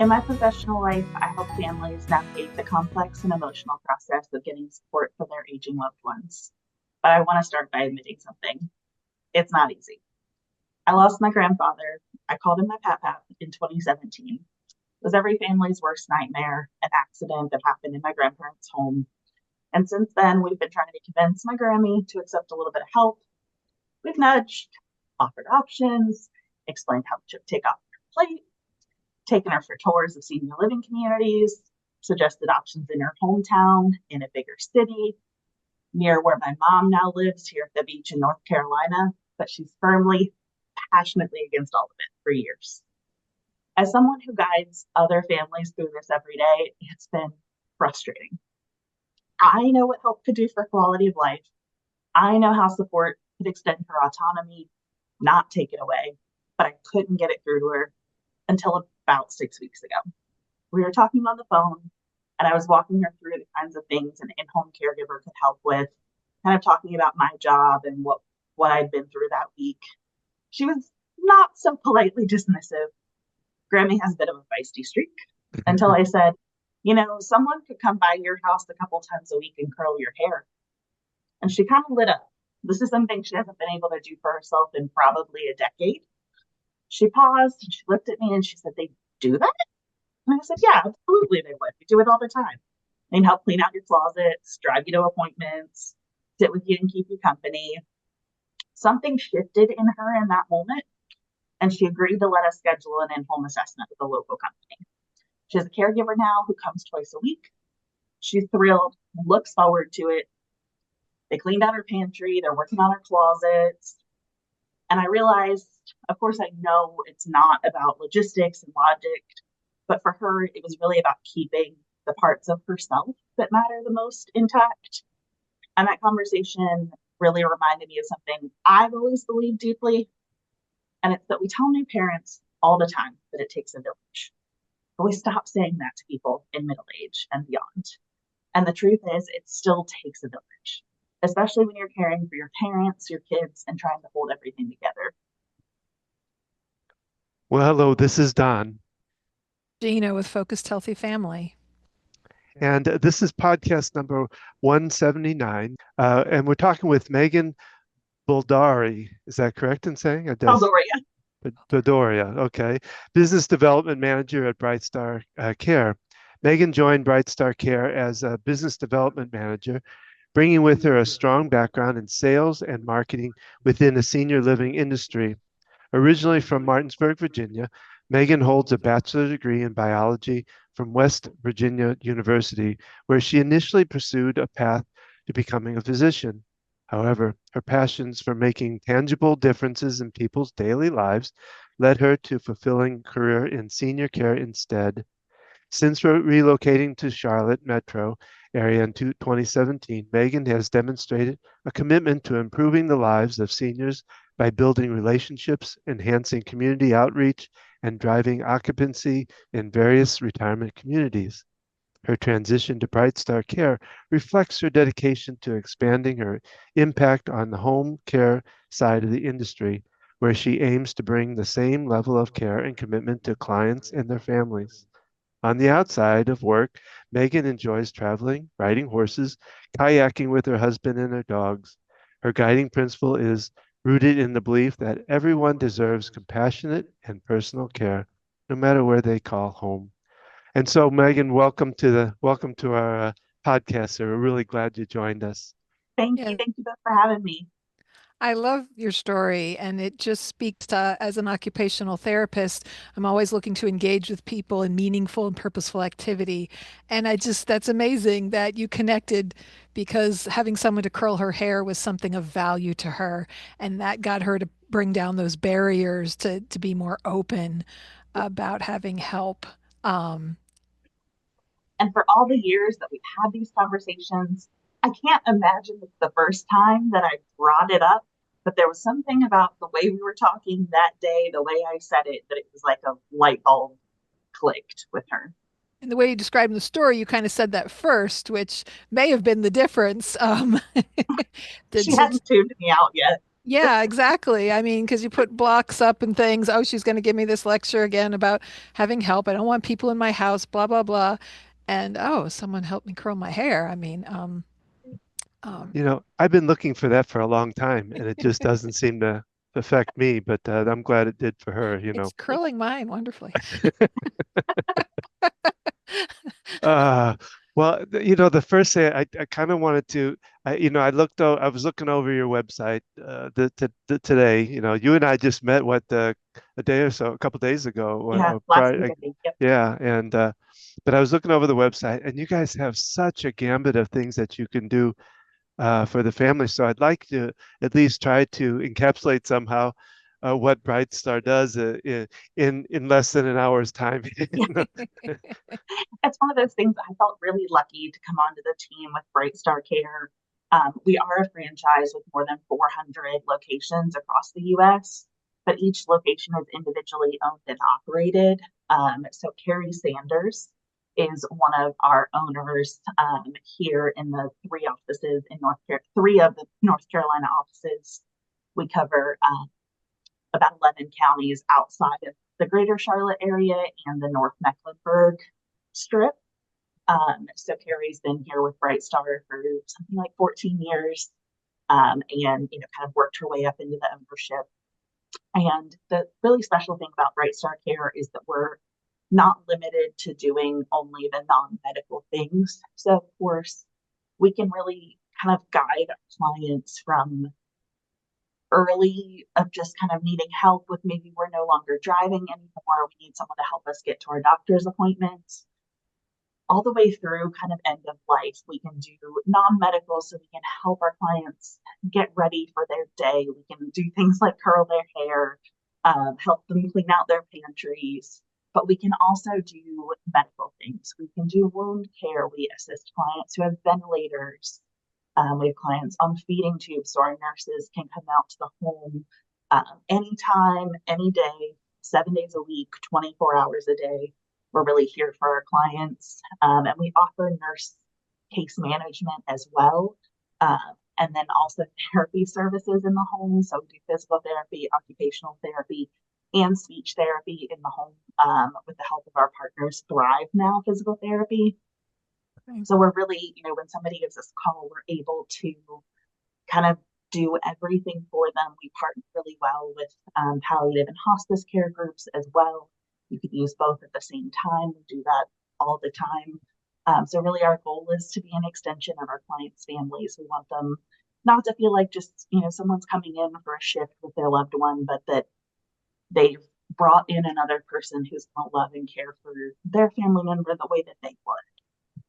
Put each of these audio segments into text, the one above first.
In my professional life, I help families navigate the complex and emotional process of getting support for their aging loved ones. But I want to start by admitting something. It's not easy. I lost my grandfather. I called him my pap in 2017. It was every family's worst nightmare, an accident that happened in my grandparents' home. And since then, we've been trying to convince my Grammy to accept a little bit of help. We've nudged, offered options, explained how to take off her plate, taken her for tours of senior living communities, suggested options in her hometown, in a bigger city, near where my mom now lives here at the beach in North Carolina, but she's firmly, passionately against all of it for years. As someone who guides other families through this every day, it's been frustrating. I know what help could do for quality of life. I know how support could extend her autonomy, not take it away, but I couldn't get it through to her until about 6 weeks ago. We were talking on the phone, and I was walking her through the kinds of things an in-home caregiver could help with, kind of talking about my job and what I'd been through that week. She was not so politely dismissive. Grammy has a bit of a feisty streak, until I said, someone could come by your house a couple times a week and curl your hair. And she kind of lit up. This is something she hasn't been able to do for herself in probably a decade. She paused and she looked at me and she said, "They do that?" And I said, "Yeah, absolutely they would. We do it all the time. They'd help clean out your closets, drive you to appointments, sit with you and keep you company." Something shifted in her in that moment, and she agreed to let us schedule an in-home assessment with a local company. She has a caregiver now who comes twice a week. She's thrilled, looks forward to it. They cleaned out her pantry. They're working on her closets. And I realized, of course, I know it's not about logistics and logic, but for her, it was really about keeping the parts of herself that matter the most intact. And that conversation really reminded me of something I've always believed deeply. And it's that we tell new parents all the time that it takes a village. But we stop saying that to people in middle age and beyond. And the truth is, it still takes a village, especially when you're caring for your parents, your kids, and trying to hold everything together. Well, hello, this is Don, Gina with Focused Healthy Family. and this is podcast number 179. And we're talking with Megan Baldoria. Is that correct in saying? Baldoria. Baldoria, okay. Business Development Manager at BrightStar Care. Megan joined BrightStar Care as a Business Development Manager, bringing with her a strong background in sales and marketing within the senior living industry. Originally from Martinsburg, Virginia, Megan holds a bachelor's degree in biology from West Virginia University, where she initially pursued a path to becoming a physician. However, her passions for making tangible differences in people's daily lives led her to fulfilling a career in senior care instead. Since relocating to Charlotte metro area in 2017, Megan has demonstrated a commitment to improving the lives of seniors by building relationships, enhancing community outreach, and driving occupancy in various retirement communities. Her transition to BrightStar Care reflects her dedication to expanding her impact on the home care side of the industry, where she aims to bring the same level of care and commitment to clients and their families. On the outside of work, Megan enjoys traveling, riding horses, kayaking with her husband and their dogs. Her guiding principle is rooted in the belief that everyone deserves compassionate and personal care, no matter where they call home. And so, Megan, welcome to our podcast. So we're really glad you joined us. Thank you. Yeah, Thank you both for having me. I love your story, and it just speaks to, as an occupational therapist, I'm always looking to engage with people in meaningful and purposeful activity. And that's amazing that you connected because having someone to curl her hair was something of value to her, and that got her to bring down those barriers to be more open about having help. Um, And for all the years that we've had these conversations, I can't imagine it's the first time that I brought it up, but there was something about the way we were talking that day, the way I said it, that it was like a light bulb clicked with her. And the way you described in the story, you kind of said that first, which may have been the difference. She That hadn't tuned me out yet. Yeah, exactly. I mean, because you put blocks up and things. Oh, she's going to give me this lecture again about having help. I don't want people in my house, blah, blah, blah. And oh, someone helped me curl my hair. I mean, um, I've been looking for that for a long time, and it just doesn't seem to affect me, but I'm glad it did for her. it's curling mine wonderfully. Uh, well, the first thing I kind of wanted to, I was looking over your website today. You and I just met a day or so, a couple days ago, Yeah, last week I think. Yep. yeah, and but I was looking over the website, and you guys have such a gambit of things that you can do for the family. So I'd like to at least try to encapsulate somehow what BrightStar does in less than an hour's time. It's one of those things. I felt really lucky to come onto the team with BrightStar Care. We are a franchise with more than 400 locations across the US, but each location is individually owned and operated. So Carrie Sanders is one of our owners here in the three offices in three of the North Carolina offices. We cover about 11 counties outside of the greater Charlotte area and the North Mecklenburg strip. So Carrie's been here with BrightStar for something like 14 years, and kind of worked her way up into the ownership. And the really special thing about BrightStar Care is that we're not limited to doing only the non-medical things. So of course, we can really kind of guide our clients from early of just kind of needing help with maybe we're no longer driving anymore. We need someone to help us get to our doctor's appointments all the way through kind of end of life. We can do non-medical so we can help our clients get ready for their day. We can do things like curl their hair, help them clean out their pantries, but we can also do medical things. We can do wound care. We assist clients who have ventilators. We have clients on feeding tubes, so our nurses can come out to the home anytime, any day, 7 days a week, 24 hours a day. We're really here for our clients. And we offer nurse case management as well. And then also therapy services in the home. So we do physical therapy, occupational therapy, and speech therapy in the home with the help of our partners, Thrive Now Physical Therapy. So we're really, when somebody gives us a call, we're able to kind of do everything for them. We partner really well with palliative and hospice care groups as well. You could use both at the same time. We do that all the time. So really our goal is to be an extension of our clients' families. We want them not to feel like just, someone's coming in for a shift with their loved one, but that they've brought in another person who's going to love and care for their family member the way that they would.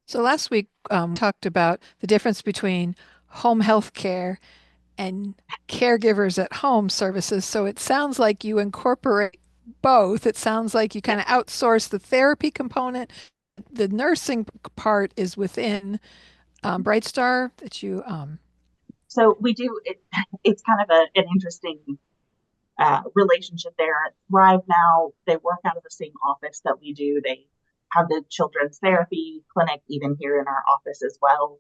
So last week, talked about the difference between home health care and caregivers at home services. So it sounds like you incorporate both. It sounds like you kind of outsource the therapy component. The nursing part is within BrightStar that you. So we do it. It's kind of an interesting relationship there. Thrive Now, they work out of the same office that we do. They have the children's therapy clinic even here in our office as well.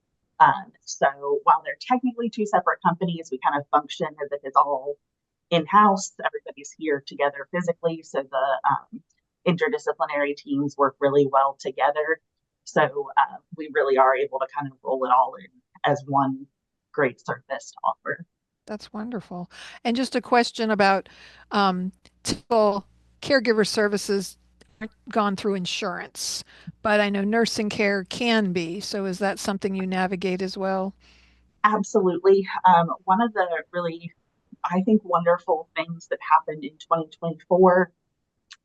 So while they're technically two separate companies, we kind of function as if it's all in-house. Everybody's here together physically. So the interdisciplinary teams work really well together. So we really are able to kind of roll it all in as one great service to offer. That's wonderful. And just a question about typical caregiver services aren't gone through insurance, but I know nursing care can be. So is that something you navigate as well? Absolutely. One of the really, I think, wonderful things that happened in 2024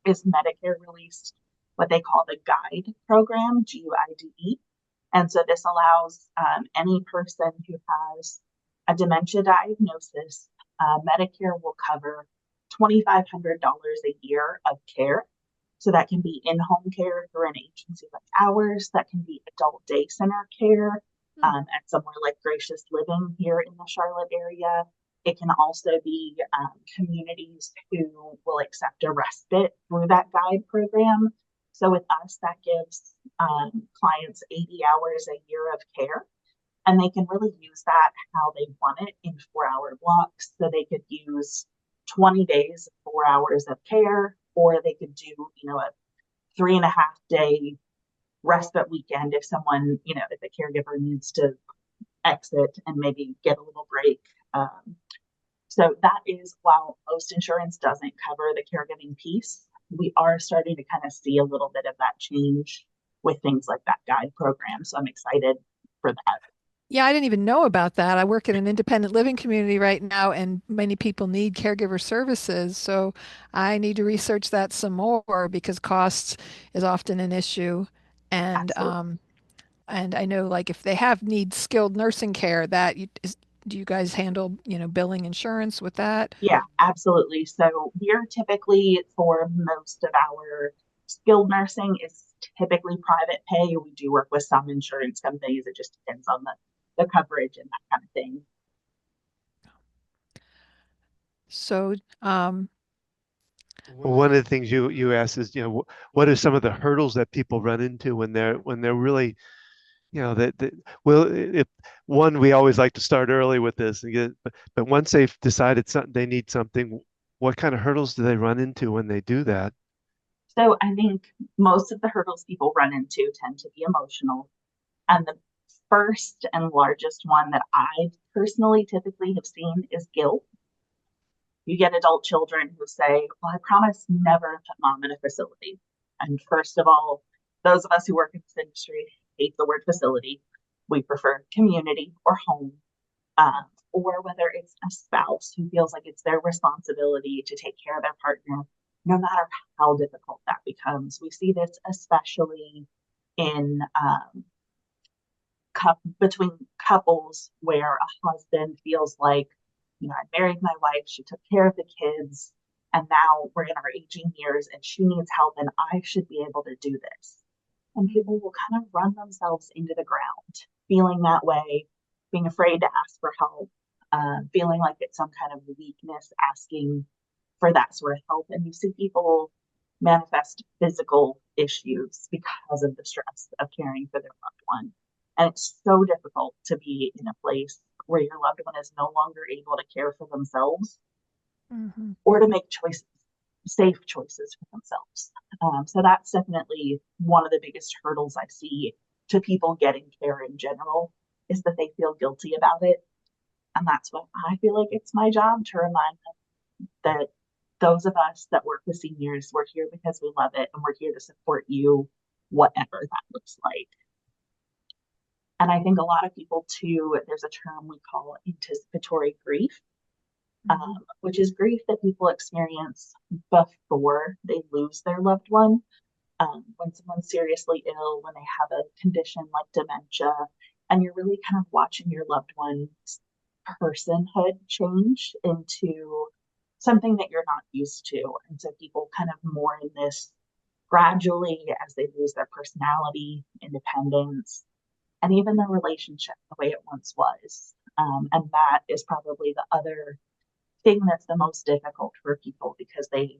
is Medicare released what they call the GUIDE program, GUIDE. And so this allows any person who has a dementia diagnosis, Medicare will cover $2,500 a year of care. So that can be in-home care through an agency like ours. That can be adult day center care at somewhere like Gracious Living here in the Charlotte area. It can also be communities who will accept a respite through that GUIDE program. So with us, that gives clients 80 hours a year of care. And they can really use that how they want it in 4 hour blocks. So they could use 20 days, 4 hours of care, or they could do, a 3.5 day respite weekend if someone, if the caregiver needs to exit and maybe get a little break. So that is, while most insurance doesn't cover the caregiving piece, we are starting to kind of see a little bit of that change with things like that guide program. So I'm excited for that. Yeah, I didn't even know about that. I work in an independent living community right now, and many people need caregiver services. So I need to research that some more because costs is often an issue. And Absolutely. and I know like if they have need skilled nursing care, do you guys handle, billing insurance with that? Yeah, absolutely. So we're typically, for most of our skilled nursing, is typically private pay. We do work with some insurance companies. It just depends on the coverage and that kind of thing. So, One of the things you asked is, what are some of the hurdles that people run into when they're really, that well, if one, we always like to start early with this and but once they've decided something, they need something, what kind of hurdles do they run into when they do that? So I think most of the hurdles people run into tend to be emotional. And the first and largest one that I personally typically have seen is guilt. You get adult children who say, well, I promise never to put mom in a facility. And first of all, those of us who work in this industry hate the word facility. We prefer community or home, or whether it's a spouse who feels like it's their responsibility to take care of their partner, no matter how difficult that becomes. We see this especially in between couples where a husband feels like, I married my wife, she took care of the kids, and now we're in our aging years and she needs help and I should be able to do this. And people will kind of run themselves into the ground, feeling that way, being afraid to ask for help, feeling like it's some kind of weakness asking for that sort of help. And you see people manifest physical issues because of the stress of caring for their loved one. And it's so difficult to be in a place where your loved one is no longer able to care for themselves mhm. or to make choices, safe choices for themselves. So that's definitely one of the biggest hurdles I see to people getting care in general, is that they feel guilty about it. And that's what I feel like it's my job to remind them that those of us that work with seniors, we're here because we love it and we're here to support you, whatever that looks like. And I think a lot of people too, there's a term we call anticipatory grief, Mhm. which is grief that people experience before they lose their loved one. When someone's seriously ill, when they have a condition like dementia, and you're really kind of watching your loved one's personhood change into something that you're not used to. And so people kind of more in this gradually as they lose their personality, independence, and even their relationship the way it once was. And that is probably the other thing that's the most difficult for people, because they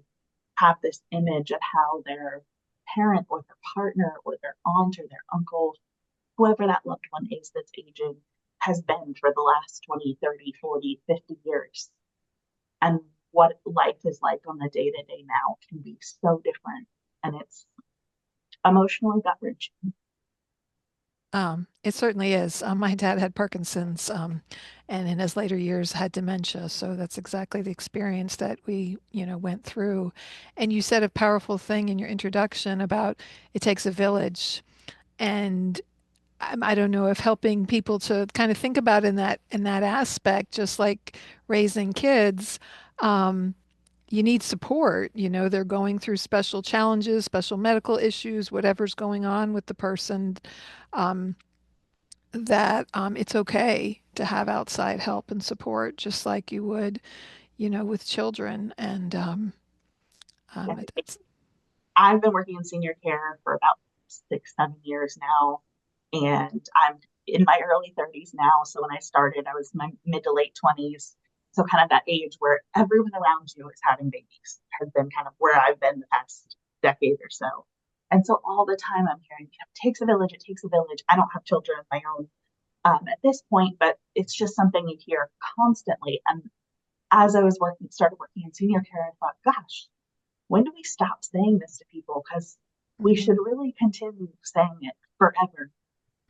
have this image of how their parent or their partner or their aunt or their uncle, whoever that loved one is that's aging, has been for the last 20, 30, 40, 50 years. And what life is like on the day to day now can be so different. And it's emotionally gut wrenching. It certainly is. My dad had Parkinson's, and in his later years had dementia. So that's exactly the experience that we, went through. And you said a powerful thing in your introduction about it takes a village. And I don't know if helping people to kind of think about in that aspect, just like raising kids, you need support. They're going through special challenges, special medical issues, whatever's going on with the person. Um, that it's okay to have outside help and support, just like you would, with children. And it's I've been working in senior care for about 6, 7 years now, and I'm in my early 30s now. So when I started, I was in my mid to late 20s. So kind of that age where everyone around you is having babies has been kind of where I've been the past decade or so. And so all the time I'm hearing, it takes a village, it takes a village. I don't have children of my own, at this point, but it's just something you hear constantly. And as I was started working in senior care, I thought, gosh, when do we stop saying this to people? Because we should really continue saying it forever.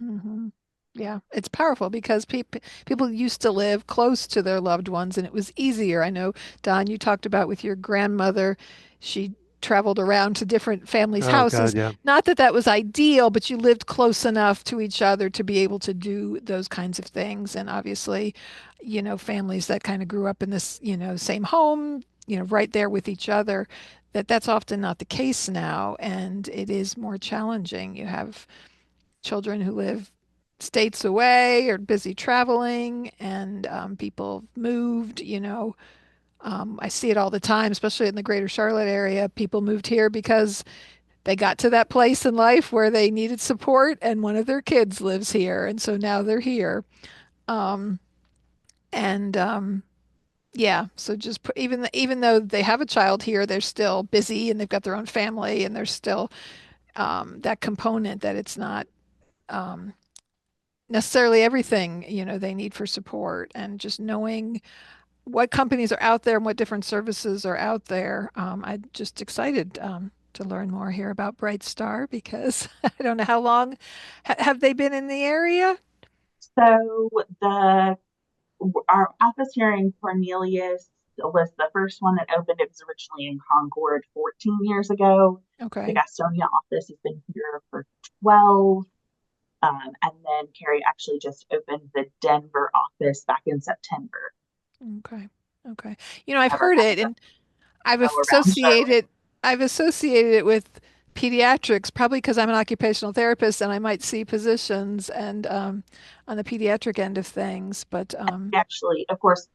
Mm-hmm. Yeah, it's powerful because people used to live close to their loved ones and it was easier. I know, Don, you talked about with your grandmother, she traveled around to different families' Oh God, houses. yeah. Not that that was ideal, but you lived close enough to each other to be able to do those kinds of things. And obviously, families that kind of grew up in this, same home, right there with each other, that's often not the case now, and it is more challenging. You have children who live states away or busy traveling, and people moved. I see it all the time, especially in the greater Charlotte area. People moved here because they got to that place in life where they needed support, and one of their kids lives here, and so now they're here. Um, and Yeah, so just even though they have a child here, they're still busy and they've got their own family, and there's still that component that it's not um, necessarily everything they need for support, and just knowing what companies are out there and what different services are out there. I'm just excited to learn more here about BrightStar because I don't know how long have they been in the area? So the our office here in Cornelius was the first one that opened. It was originally in Concord 14 years ago. The Okay. Gastonia office has been here for 12. And then Carrie actually just opened the Denver office back in September. Okay. Okay. I've Never heard kind it of and I've go around Charlotte. associated I've associated it with pediatrics, probably because I'm an occupational therapist and I might see physicians and on the pediatric end of things. But Actually, of course,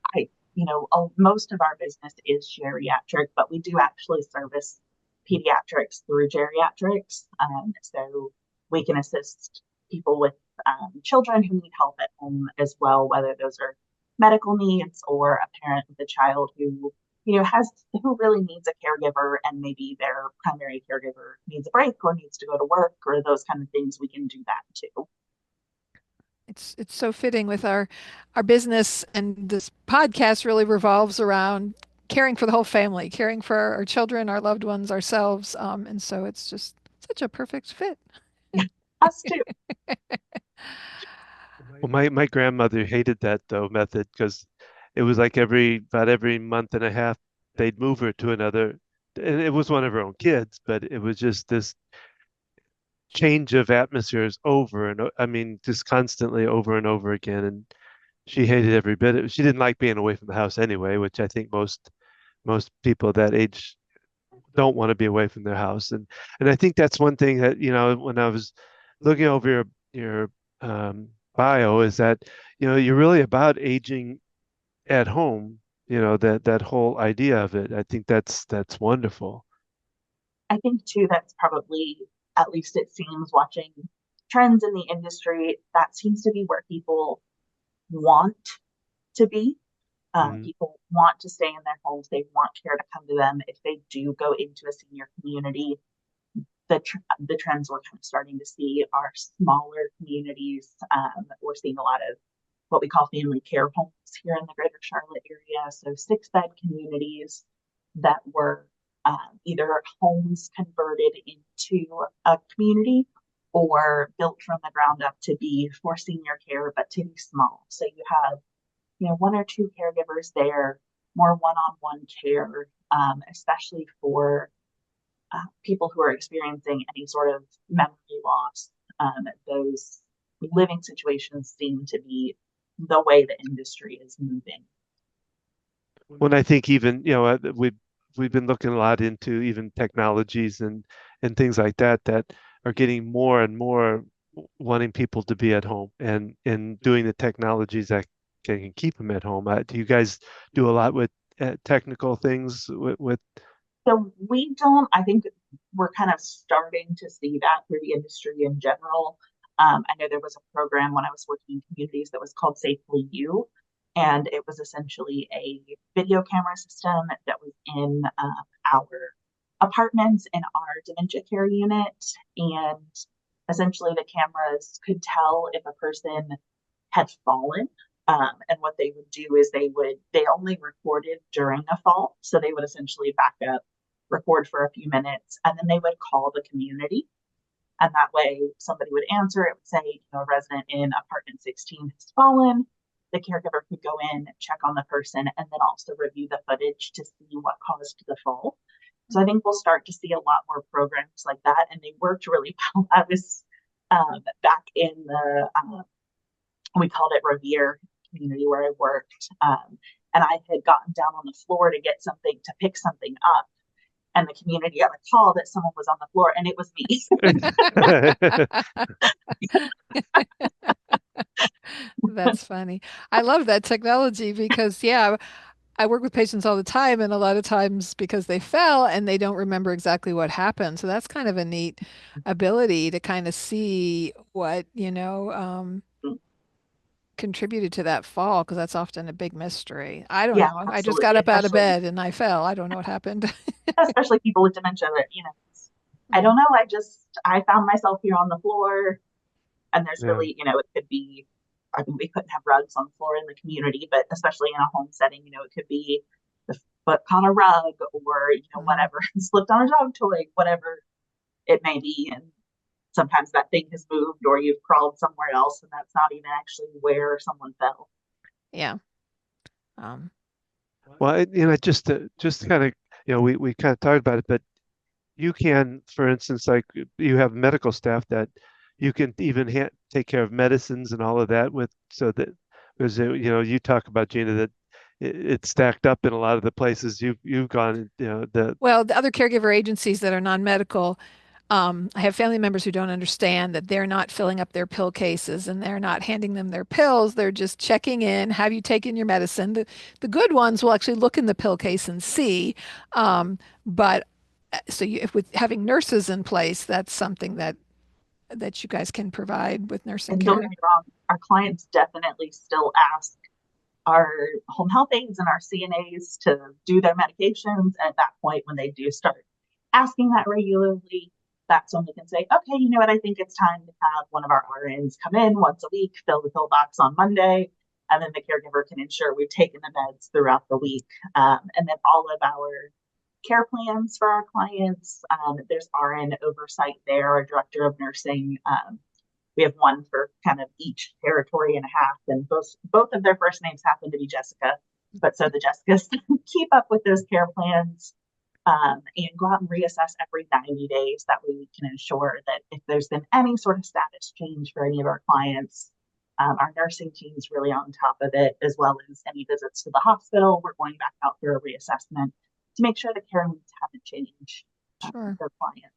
most of our business is geriatric, but we do actually service pediatrics through geriatrics. So we can assist people with children who need help at home as well, whether those are medical needs or a parent with a child who really needs a caregiver, and maybe their primary caregiver needs a break or needs to go to work or those kind of things. We can do that too. it's so fitting with our business, and this podcast really revolves around caring for the whole family, caring for our children, our loved ones, ourselves, and so it's just such a perfect fit. Us too. Well, my grandmother hated that though method because it was like about every month and a half they'd move her to another, and it was one of her own kids, but it was just this change of atmospheres over and I mean just constantly over and over again, and she hated every bit of it. She didn't like being away from the house anyway, which I think most people that age don't want to be away from their house, and I think that's one thing that when I was looking over your bio is that you're really about aging at home, that whole idea of it. I think that's wonderful. I think too that's probably, at least it seems, watching trends in the industry, that seems to be where people want to be. Mhm. People want to stay in their homes. They want care to come to them. If they do go into a senior community, the trends we're kind of starting to see are smaller communities. We're seeing a lot of what we call family care homes here in the greater Charlotte area. So 6-bed communities that were either homes converted into a community or built from the ground up to be for senior care, but to be small. So you have, one or two caregivers there, more one-on-one care, especially for people who are experiencing any sort of memory loss. Those living situations seem to be the way the industry is moving. When I think even we've been looking a lot into even technologies and things like that are getting more and more wanting people to be at home and doing the technologies that can keep them at home. Do you guys do a lot with technical things with So we don't, I think we're kind of starting to see that through the industry in general. I know there was a program when I was working in communities that was called Safely You, and it was essentially a video camera system that was in our apartments in our dementia care unit. And essentially, the cameras could tell if a person had fallen. And what they would do is they only recorded during a fall. So they would essentially back up, record for a few minutes, and then they would call the community. And that way somebody would answer. It would say, a resident in apartment 16 has fallen. The caregiver could go in, check on the person, and then also review the footage to see what caused the fall. So I think we'll start to see a lot more programs like that, and they worked really well. I was back in we called it Revere community where I worked, and I had gotten down on the floor to get something, to pick something up, and the community got a call that someone was on the floor, and it was me. That's funny. I love that technology because, yeah, I work with patients all the time, and a lot of times because they fell and they don't remember exactly what happened. So that's kind of a neat ability to kind of see what, contributed to that fall, because that's often a big mystery. I don't Yeah, know. I just got absolutely. up out of Especially bed and I fell. I don't know what happened. especially people with dementia that, I don't know, I found myself here on the floor, and there's Yeah. really, it could be, I mean, we couldn't have rugs on the floor in the community, but especially in a home setting, it could be the foot on a rug, or, Mhm. whatever, slipped on a dog toy, whatever it may be. And sometimes that thing has moved, or you've crawled somewhere else and that's not even actually where someone fell. Yeah. Um, Well, just kind of, we kind of talked about it, but you can, for instance, like you have medical staff that you can even take care of medicines and all of that with, so that because you talk about, Gina, that it's stacked up in a lot of the places you've gone, the well, the other caregiver agencies that are non-medical, I have family members who don't understand that they're not filling up their pill cases and they're not handing them their pills. They're just checking in. Have you taken your medicine? The good ones will actually look in the pill case and see. But so if with having nurses in place, that's something that you guys can provide with nursing And don't get care. me wrong, our clients definitely still ask our home health aides and our CNAs to do their medications. At that point, when they do start asking that regularly, that's when we can say, okay, you know what, I think it's time to have one of our RNs come in once a week, fill the pill box on Monday, and then the caregiver can ensure we've taken the meds throughout the week. And then all of our care plans for our clients, there's RN oversight there, a director of nursing. We have one for kind of each territory and a half, and both of their first names happen to be Jessica. But so the Jessicas keep up with those care plans, and go out and reassess every 90 days. That way we can ensure that if there's been any sort of status change for any of our clients, our nursing team's really on top of it, as well as any visits to the hospital. We're going back out for a reassessment to make sure the care needs haven't changed Sure. for client.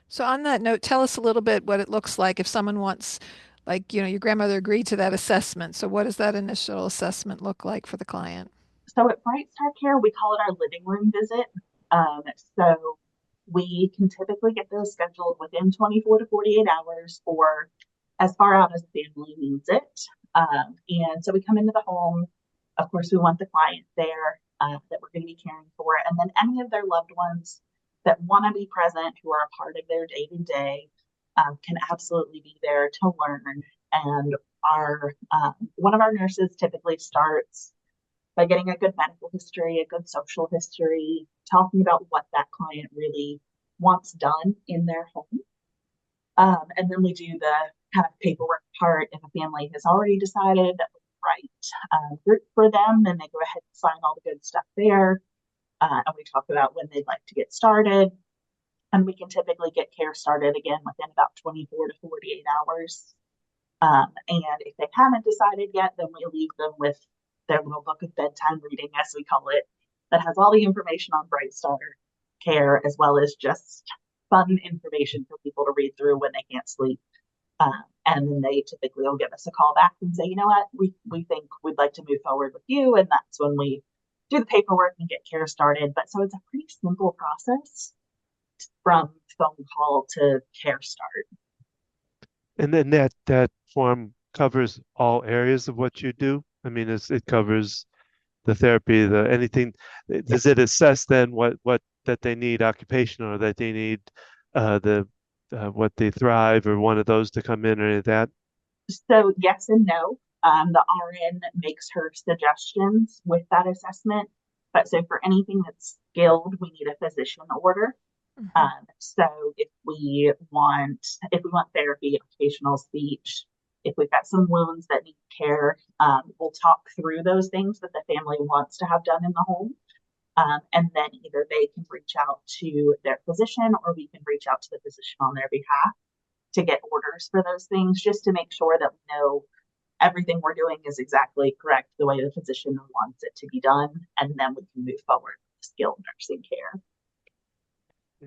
So on that note, tell us a little bit what it looks like if someone wants, like, your grandmother agreed to that assessment. So what does that initial assessment look like for the client? So at BrightStar Care, we call it our living room visit. Um, so we can typically get those scheduled within 24 to 48 hours, or as far out as the family needs it. And so we come into the home. Of course, we want the client there that we're going to be caring for, and then any of their loved ones that want to be present, who are a part of their day to day, can absolutely be there to learn. And our one of our nurses typically starts by getting a good medical history, a good social history, talking about what that client really wants done in their home. And then we do the kind of paperwork part. If a family has already decided that the right group for them, then they go ahead and sign all the good stuff there. And we talk about when they'd like to get started. And we can typically get care started again within about 24 to 48 hours. And if they haven't decided yet, then we leave them with their little book of bedtime reading, as we call it, that has all the information on BrightStar Care, as well as just fun information for people to read through when they can't sleep. And then they typically will give us a call back and say, you know what, we think we'd like to move forward with you. And that's when we do the paperwork and get care started. But so it's a pretty simple process from phone call to care start. and then that form covers all areas of what you do. I mean, it covers the therapy, the anything. Does Yes. it assess then what that they need occupational, or that they need the what they thrive, or one of those to come in, or any of that? So yes and no. The RN makes her suggestions with that assessment. But so for anything that's skilled, we need a physician order. Mhm. So if we want therapy, occupational speech, if we've got some wounds that need care, we'll talk through those things that the family wants to have done in the home. And then either they can reach out to their physician or we can reach out to the physician on their behalf to get orders for those things, just to make sure that we know everything we're doing is exactly correct the way the physician wants it to be done. And then we can move forward with skilled nursing care.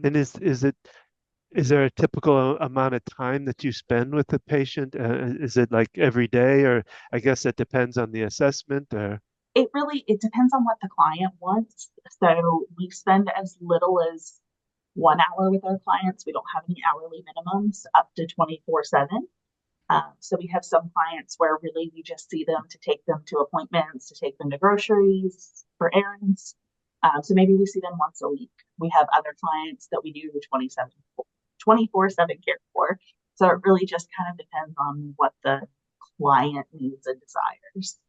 And is there a typical amount of time that you spend with the patient? Is it like every day, or I guess it depends on the assessment, or? It depends on what the client wants. So we spend as little as 1 hour with our clients. We don't have any hourly minimums up to 24/7. So we have some clients where really we just see them to take them to appointments, to take them to groceries, for errands. So maybe we see them once a week. We have other clients that we do 24/7 care for. So it really just kind of depends on what the client needs and desires.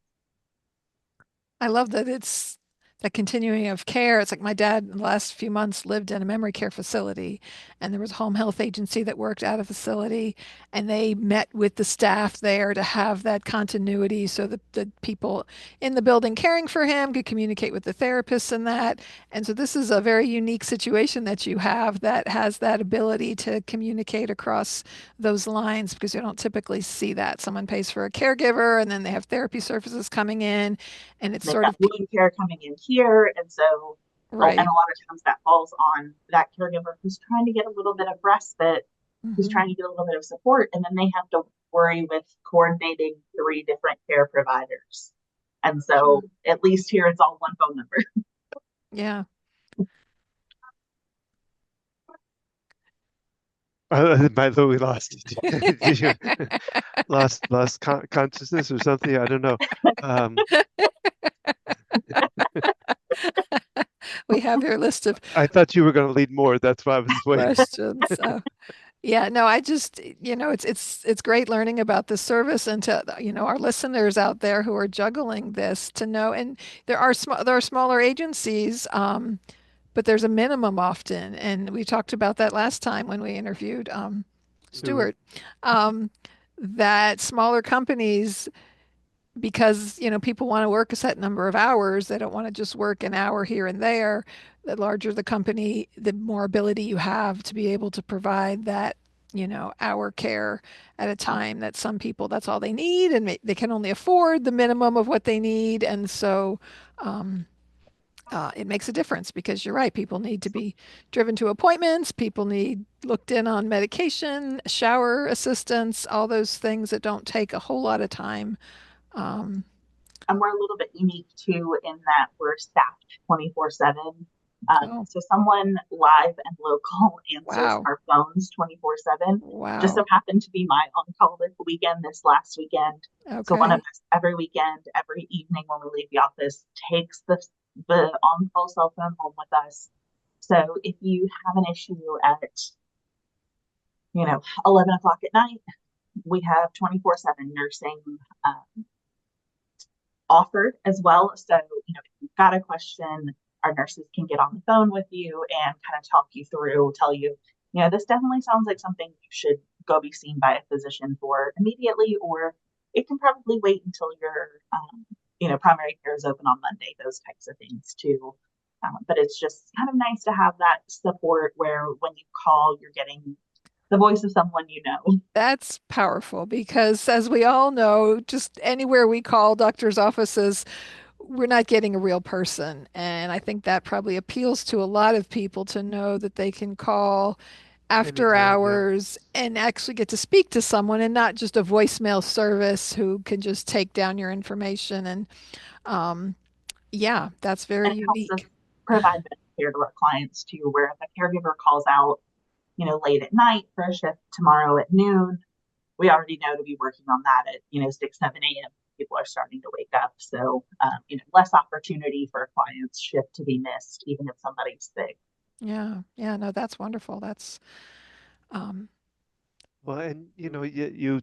I love that it's the continuing of care. It's like my dad in the last few months lived in a memory care facility, and there was a home health agency that worked at a facility, and they met with the staff there to have that continuity so that the people in the building caring for him could communicate with the therapists and that. And so this is a very unique situation that you have that has that ability to communicate across those lines because you don't typically see that. Someone pays for a caregiver and then they have therapy services coming in and it's They've sort got of wound care coming in here. And so, and right. a lot of times that falls on that caregiver who's trying to get a little bit of respite, who's Hmm. trying to get a little bit of support. And then they have to worry with coordinating 3 different care providers. And Sure. so at least here it's all one phone number. Yeah. By the way, we lost it. Did you lost consciousness or something? I don't know. Um, We have your list of I thought you were going to lead more. That's why I was waiting. questions. So yeah, no, I just, it's great learning about the service and to, our listeners out there who are juggling this to know. And there are smaller agencies, but there's a minimum often. And we talked about that last time when we interviewed Stewart. Stuart, um, that smaller companies because people want to work a set number of hours. They don't want to just work an hour here and there. The larger the company, the more ability you have to be able to provide that hour care at a time that some people that's all they need and they can only afford the minimum of what they need. And so um, it makes a difference because you're right. People need to be driven to appointments. People need looked in on medication, shower assistance, all those things that don't take a whole lot of time. um, And we're a little bit unique too in that we're staffed 24/7. oh, So someone live and local answers wow. our phones 24/7. Just so Wow. happened to be my on-call this weekend, this last weekend. So one of Okay. us every weekend, every evening when we leave the office, takes the on-call cell phone home with us. So if you have an issue at 11 o'clock at night, we have 24/7 nursing offered as well. So, if you've got a question, our nurses can get on the phone with you and kind of talk you through, tell you, this definitely sounds like something you should go be seen by a physician for immediately, or it can probably wait until your, primary care is open on Monday, those types of things too. But it's just kind of nice to have that support where when you call, you're getting the voice of someone you know. That's powerful because, as we all know, just anywhere we call doctors' offices, we're not getting a real person. And I think that probably appeals to a lot of people to know that they can call after Anytime, yeah. hours and actually get to speak to someone and not just a voicemail service who can just take down your information. And yeah, that's very And it helps us unique. provide better care to our clients too, where if a caregiver calls out, late at night for a shift tomorrow at noon, we already know to be working on that at, 6, 7 a.m. People are starting to wake up. So, less opportunity for a client's shift to be missed, even if somebody's sick. Yeah. Yeah. No, that's wonderful. That's, um, Well, and you know, you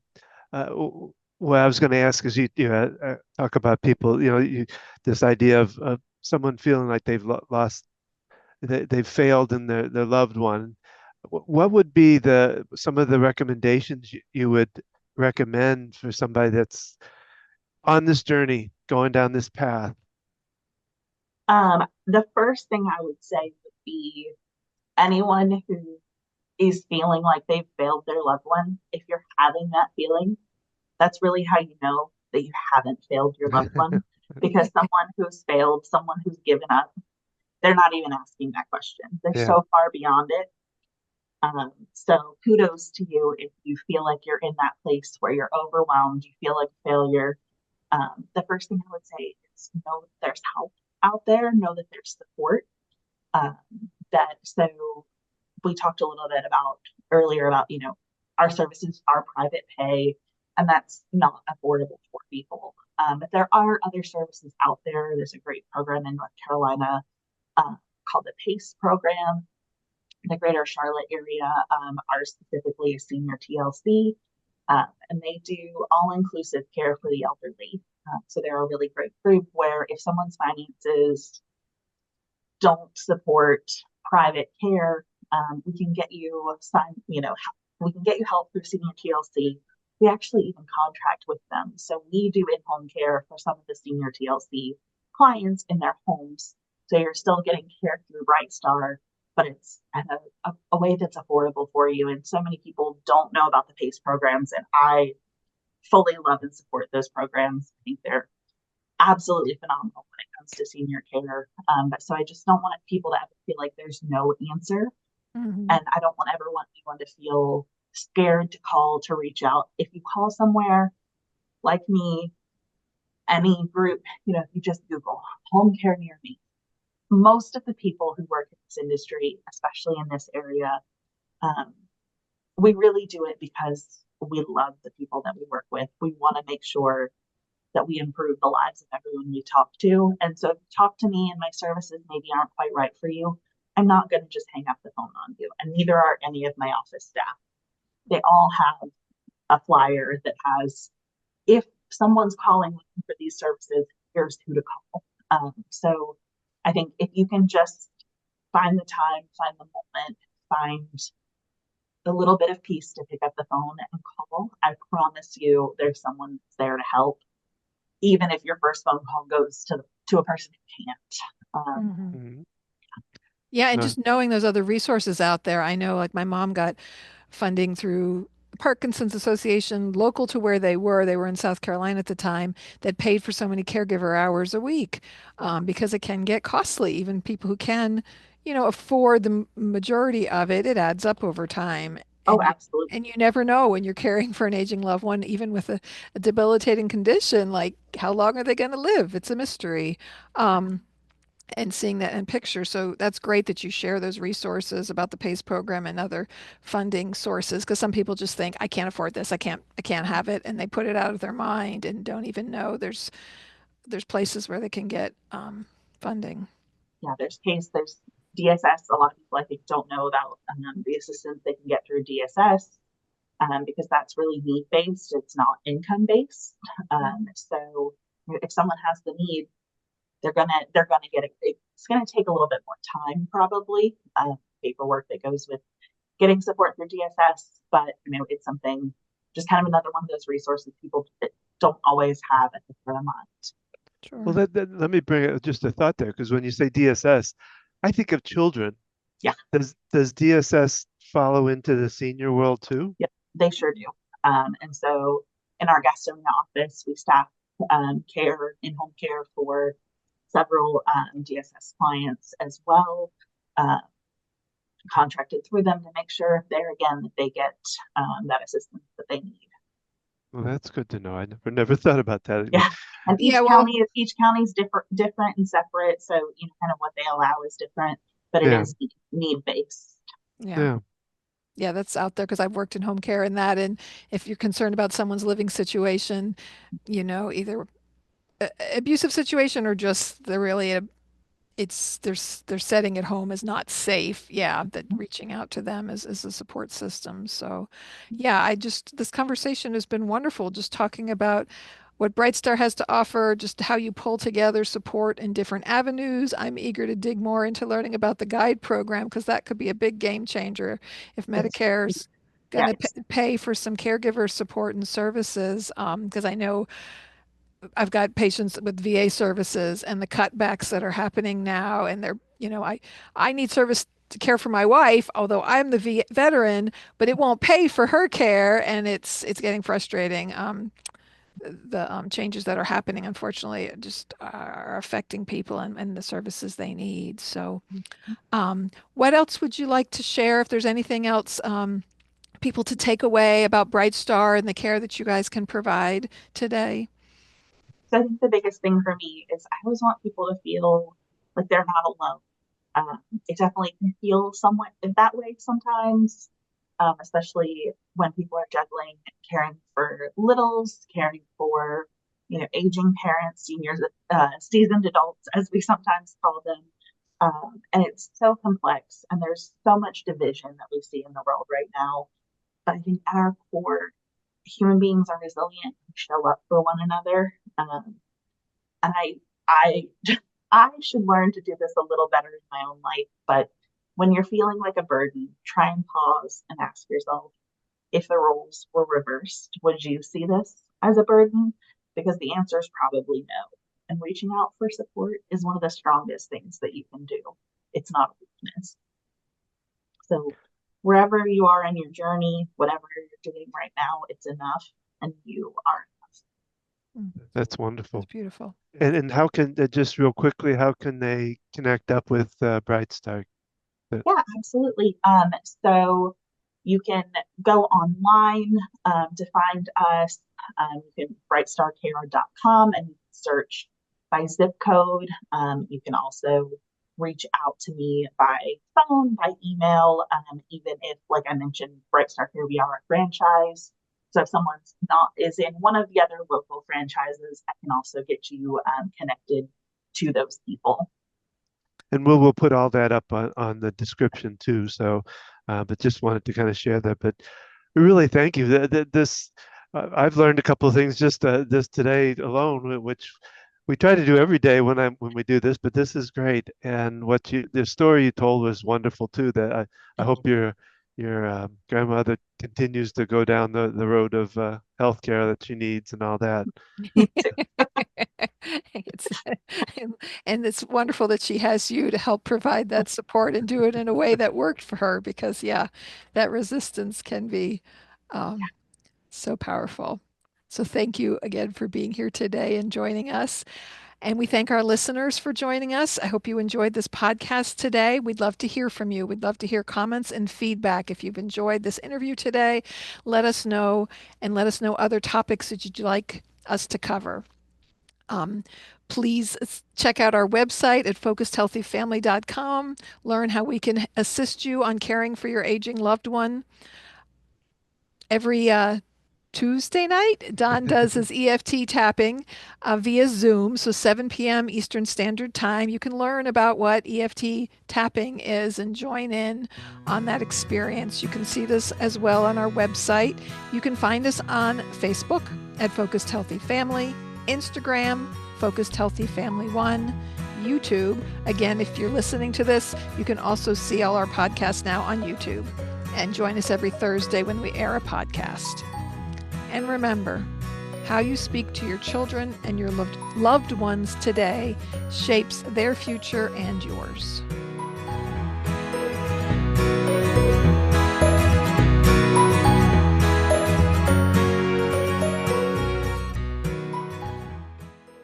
uh, w- what I was going to ask is talk about people, this idea of someone feeling like they've lost, they've failed in their loved one. What would be some of the recommendations you would recommend for somebody that's on this journey, going down this path? The first thing I would say would be anyone who is feeling like they've failed their loved one, if you're having that feeling, that's really how you know that you haven't failed your loved one. Because someone who's failed, someone who's given up, they're not even asking that question. They're Yeah. so far beyond it. So kudos to you if you feel like you're in that place where you're overwhelmed, you feel like a failure. The first thing I would say is know that there's help out there, know that there's support. Um, that so we talked a little bit about earlier about, our services are private pay, and that's not affordable for people. But there are other services out there. There's a great program in North Carolina called the PACE program. The greater Charlotte area are specifically a senior TLC, and they do all inclusive care for the elderly. So they're a really great group where if someone's finances don't support private care, we can get you signed, we can get you help through senior TLC. We actually even contract with them. So we do in-home care for some of the senior TLC clients in their homes. So you're still getting care through BrightStar, but it's at a way that's affordable for you. And so many people don't know about the PACE programs, and I fully love and support those programs. I think they're absolutely phenomenal when it comes to senior care. But so I just don't want people to ever feel like there's no answer. Mhm. And I don't ever want anyone to feel scared to call, to reach out. If you call somewhere like me, any group, if you just Google home care near me, most of the people who work in this industry, especially in this area, um, we really do it because we love the people that we work with. We want to make sure that we improve the lives of everyone we talk to. And so if you talk to me and my services maybe aren't quite right for you, I'm not going to just hang up the phone on you. And neither are any of my office staff. They all have a flyer that has, if someone's calling looking for these services, here's who to call. So I think if you can just find the time, find the moment, find the little bit of peace to pick up the phone and call, I promise you there's someone that's there to help, even if your first phone call goes to a person who can't. Mhm. Mhm. Yeah, and No. just knowing those other resources out there. I know, like my mom got funding through Parkinson's Association local to where they were. They were in South Carolina at the time that paid for so many caregiver hours a week because it can get costly. Even people who can, afford the majority of it, it adds up over time. Oh, And absolutely. you never know when you're caring for an aging loved one, even with a debilitating condition, like how long are they going to live? It's a mystery. Um, and seeing that in picture. So that's great that you share those resources about the PACE program and other funding sources because some people just think I can't afford this. I can't have it and they put it out of their mind and don't even know there's places where they can get funding. Yeah, there's PACE, there's DSS. A lot of people I think don't know about the assistance they can get through DSS, because that's really need based. It's not income based. So if someone has the need, they're gonna get it. It's gonna take a little bit more time, probably, paperwork that goes with getting support through DSS, but it's something, just kind of another one of those resources people that don't always have at the front of mind. Well, Sure. let me bring just a thought there, because when you say DSS, I think of children. Yeah, Does DSS follow into the senior world too? yeah, they sure do. And so in our Gastonia office, we staff care, in-home care for several DSS clients as well. Uh, Contracted through them to make sure there again that they get that assistance that they need. Well, that's good to know. I never thought about that. Yeah, and Yeah, well, each county's different and separate, so kind of what they allow is different, but it Yeah, is need based. yeah. yeah. Yeah, that's out there because I've worked in home care and that. And if you're concerned about someone's living situation, either abusive situation or just they're really their setting at home is not safe. Yeah, that reaching out to them is a support system. So yeah, this conversation has been wonderful, just talking about what BrightStar has to offer, just how you pull together support in different avenues. I'm eager to dig more into learning about the guide program because that could be a big game changer if It's, Medicare's going yeah, to it's, pay for some caregiver support and services. Because I know I've got patients with VA services and the cutbacks that are happening now, and I need service to care for my wife, although I'm the veteran, but it won't pay for her care, and it's getting frustrating. The changes that are happening, unfortunately, just are affecting people and the services they need. So, what else would you like to share? If there's anything else, people to take away about Bright Star and the care that you guys can provide today? so I think the biggest thing for me is I always want people to feel like they're not alone. It definitely can feel somewhat that way sometimes, especially when people are juggling caring for littles, caring for aging parents, seniors, seasoned adults, as we sometimes call them. And it's so complex, and there's so much division that we see in the world right now. But I think at our core, human beings are resilient and show up for one another. And I I should learn to do this a little better in my own life. But when you're feeling like a burden, try and pause and ask yourself, if the roles were reversed, would you see this as a burden? Because the answer is probably no. And reaching out for support is one of the strongest things that you can do. It's not a weakness. So wherever you are in your journey, whatever you're doing right now, it's enough, and you are That's wonderful. That's beautiful. And how can just real quickly, how can they connect up with BrightStar? Yeah, absolutely. So you can go online to find us. You can brightstarcare.com and you can search by zip code. You can also reach out to me by phone, by email, even if, like I mentioned, BrightStar Care, we are a franchise. So if someone's not is in one of the other local franchises, I can also get you connected to those people. And we'll put all that up on the description too. So, but just wanted to kind of share that. But we really thank you. This I've learned a couple of things just this today alone, which we try to do every day when we do this. But this is great, and the story you told was wonderful too. That I hope your grandmother continues to go down the road of healthcare that she needs and all that. It's, and it's wonderful that she has you to help provide that support and do it in a way that worked for her because, yeah, that resistance can be um, so powerful. So thank you again for being here today and joining us. And we thank our listeners for joining us. I hope you enjoyed this podcast today. We'd love to hear from you. We'd love to hear comments and feedback. If you've enjoyed this interview today, let us know and let us know other topics that you'd like us to cover. Please check out our website at focusedhealthyfamily.com. Learn how we can assist you on caring for your aging loved one. Every Tuesday night, Don does his EFT tapping via Zoom, so 7 p.m. Eastern Standard Time. You can learn about what EFT tapping is and join in on that experience. You can see this as well on our website. You can find us on Facebook at Focused Healthy Family, Instagram, Focused Healthy Family 1, YouTube. Again, if you're listening to this, you can also see all our podcasts now on YouTube. And join us every Thursday when we air a podcast. And remember, how you speak to your children and your loved ones today shapes their future and yours.